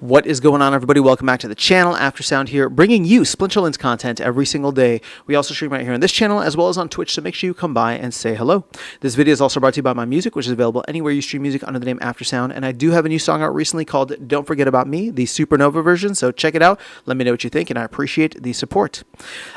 What is going on, everybody? Welcome back to the channel. Aftersound here, bringing you Splinterlands content every single day. We also stream right here on this channel as well as on Twitch, so make sure you come by and say hello. This video is also brought to you by my music, which is available anywhere you stream music under the name Aftersound, and I do have a new song out recently called Don't Forget About Me, the Supernova version, so check it out. Let me know what you think, and I appreciate the support.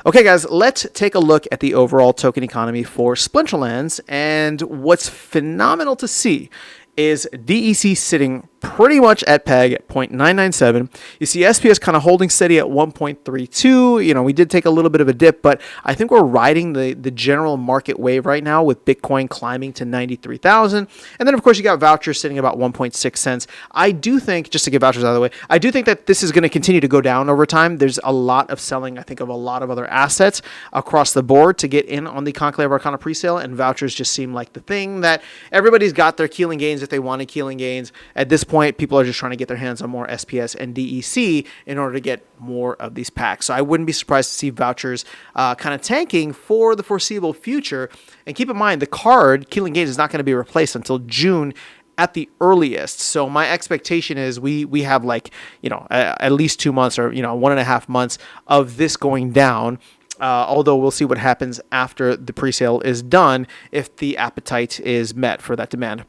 Okay, guys, let's take a look at the overall token economy for Splinterlands, and what's phenomenal to see is DEC sitting pretty much at peg at 0.997. You see SPS kind of holding steady at 1.32. You know, we did take a little bit of a dip, but I think we're riding the general market wave right now with Bitcoin climbing to 93,000. And then, of course, you got vouchers sitting about 1.6 cents. I do think, just to get vouchers out of the way, I do think that this is going to continue to go down over time. There's a lot of selling, I think, of a lot of other assets across the board to get in on the Conclave Arcana presale, and vouchers just seem like the thing that everybody's got their keeling gains if they wanted keeling gains. At this point, people are just trying to get their hands on more SPS and DEC in order to get more of these packs. So I wouldn't be surprised to see vouchers kind of tanking for the foreseeable future. And keep in mind, the card, Keeling Gains, is not going to be replaced until June at the earliest. So my expectation is we have like, you know, at least 2 months or, you know, 1.5 months of this going down. Although we'll see what happens after the presale is done if the appetite is met for that demand.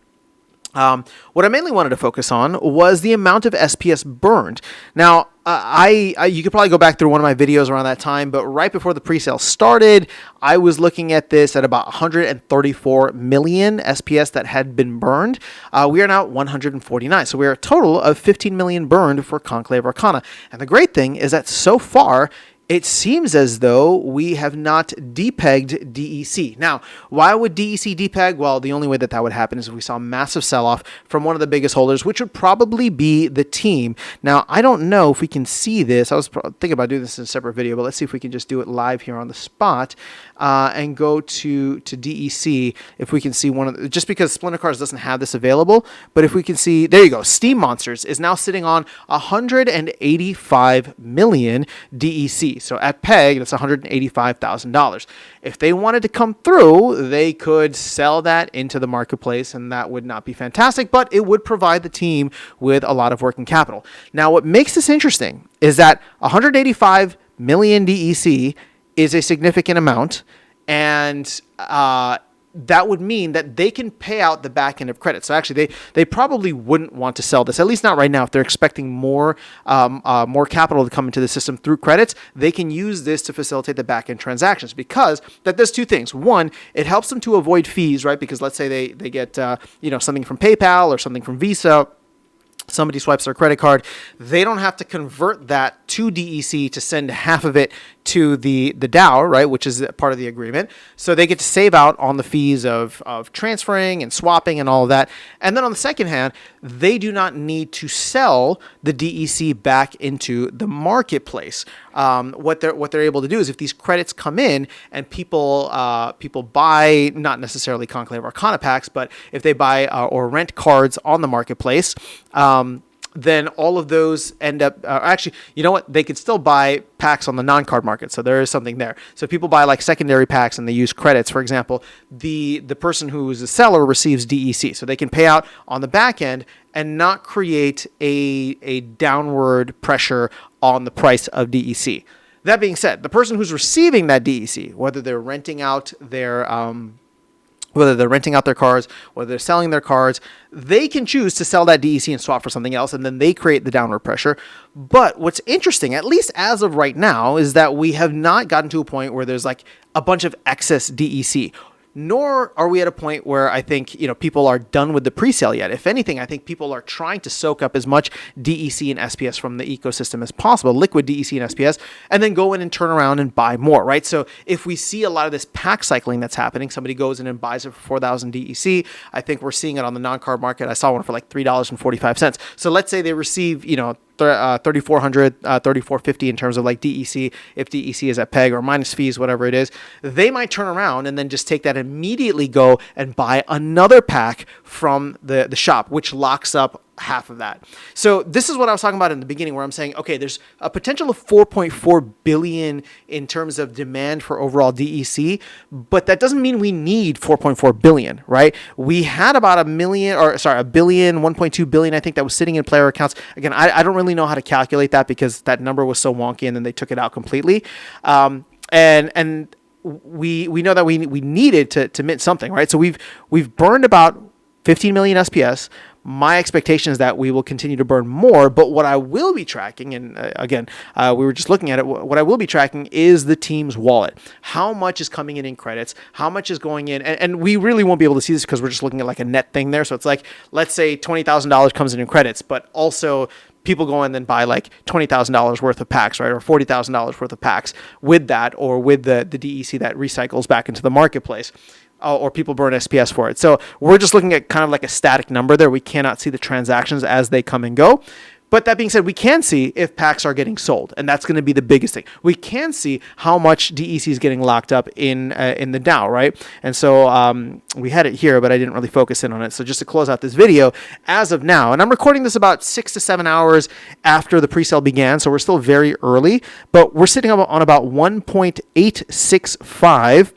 What I mainly wanted to focus on was the amount of SPS burned. Now, you could probably go back through one of my videos around that time, but right before the presale started, I was looking at this at about 134 million SPS that had been burned. We are now at 149, so we're a total of 15 million burned for Conclave Arcana. And the great thing is that so far, it seems as though we have not depegged DEC. Now, why would DEC depeg? Well, the only way that would happen is if we saw a massive sell-off from one of the biggest holders, which would probably be the team. Now, I don't know if we can see this. I was thinking about doing this in a separate video, but let's see if we can just do it live here on the spot and go to DEC if we can see one of the, just because Splinter Cards doesn't have this available, but if we can see, there you go, Steam Monsters is now sitting on 185 million DEC. So at peg, that's $185,000. If they wanted to come through, they could sell that into the marketplace, and that would not be fantastic, but it would provide the team with a lot of working capital. Now, what makes this interesting is that 185 million DEC is a significant amount, and that would mean that they can pay out the back end of credit. So actually, they probably wouldn't want to sell this, at least not right now. If they're expecting more capital to come into the system through credits, they can use this to facilitate the back end transactions, because that does two things. One, it helps them to avoid fees, right? Because let's say they get something from PayPal or something from Visa. Somebody swipes their credit card, they don't have to convert that to DEC to send half of it to the DAO, right, which is part of the agreement. So they get to save out on the fees of transferring and swapping and all of that. And then on the second hand, they do not need to sell the DEC back into the marketplace. What they're able to do is, if these credits come in and people buy, not necessarily Conclave Arcana packs, but if they buy or rent cards on the marketplace, then all of those end up, actually, you know what? They could still buy packs on the non-card market. So there is something there. So if people buy like secondary packs and they use credits, for example, the person who is a seller receives DEC. So they can pay out on the back end and not create a downward pressure on the price of DEC. That being said, the person who's receiving that DEC, whether they're renting out their cards, whether they're selling their cards, they can choose to sell that DEC and swap for something else, and then they create the downward pressure. But what's interesting, at least as of right now, is that we have not gotten to a point where there's like a bunch of excess DEC. Nor are we at a point where I think, people are done with the presale yet. If anything, I think people are trying to soak up as much DEC and SPS from the ecosystem as possible, liquid DEC and SPS, and then go in and turn around and buy more, right? So if we see a lot of this pack cycling that's happening, somebody goes in and buys it for 4,000 DEC. I think we're seeing it on the non-card market. I saw one for like $3.45. So let's say they receive, 3,400, 3,450 in terms of like DEC, if DEC is at peg or minus fees, whatever it is, they might turn around and then just take that, immediately go and buy another pack from the shop, which locks up half of that. So this is what I was talking about in the beginning, where I'm saying, okay, there's a potential of 4.4 billion in terms of demand for overall DEC, but that doesn't mean we need 4.4 billion, right? We had about a billion, 1.2 billion, I think, that was sitting in player accounts. Again, I don't really know how to calculate that because that number was so wonky and then they took it out completely. And we know that we needed to mint something, right? So we've burned about 15 million SPS. My expectation is that we will continue to burn more, but what I will be tracking, and again, we were just looking at it, what I will be tracking is the team's wallet. How much is coming in credits? How much is going in? And we really won't be able to see this because we're just looking at like a net thing there. So it's like, let's say $20,000 comes in credits, but also people go in and buy like $20,000 worth of packs, right? Or $40,000 worth of packs with that, or with the DEC that recycles back into the marketplace. Or people burn SPS for it. So we're just looking at kind of like a static number there. We cannot see the transactions as they come and go. But that being said, we can see if packs are getting sold, and that's going to be the biggest thing. We can see how much DEC is getting locked up in the DAO, right? And so we had it here, but I didn't really focus in on it. So just to close out this video, as of now, and I'm recording this about 6 to 7 hours after the presale began, so we're still very early, but we're sitting on about 1.865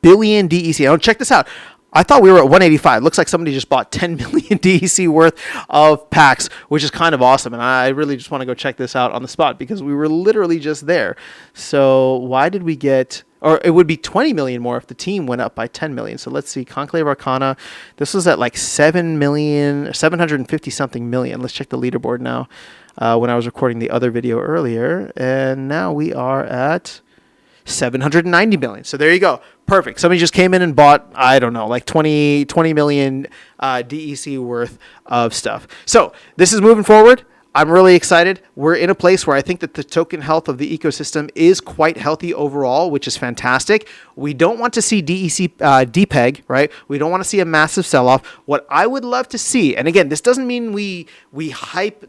billion DEC. Now check this out. I thought we were at 185. Looks like somebody just bought 10 million DEC worth of packs, which is kind of awesome. And I really just want to go check this out on the spot because we were literally just there. So why did we get, or it would be 20 million more if the team went up by 10 million. So let's see, Conclave Arcana. This was at like 7 million, 750 something million. Let's check the leaderboard now when I was recording the other video earlier. And now we are at 790 million. So there you go. Perfect. Somebody just came in and bought, I don't know, like 20 million DEC worth of stuff. So this is moving forward. I'm really excited. We're in a place where I think that the token health of the ecosystem is quite healthy overall, which is fantastic. We don't want to see DEC depeg, right? We don't want to see a massive sell-off. What I would love to see, and again, this doesn't mean we hype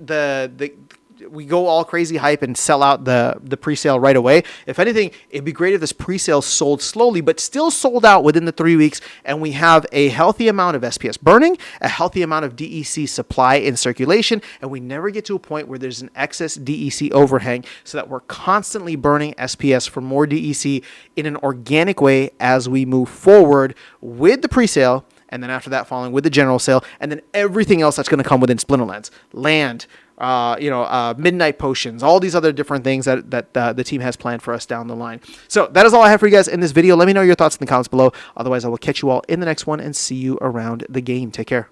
we go all crazy hype and sell out the pre-sale right away. If anything, it'd be great if this pre-sale sold slowly, but still sold out within the 3 weeks, and we have a healthy amount of SPS burning, a healthy amount of DEC supply in circulation, and we never get to a point where there's an excess DEC overhang, so that we're constantly burning SPS for more DEC in an organic way as we move forward with the pre-sale, and then after that following with the general sale, and then everything else that's going to come within Splinterlands, land, midnight potions, all these other different things that the team has planned for us down the line. So that is all I have for you guys in this video. Let me know your thoughts in the comments below. Otherwise, I will catch you all in the next one and see you around the game. Take care.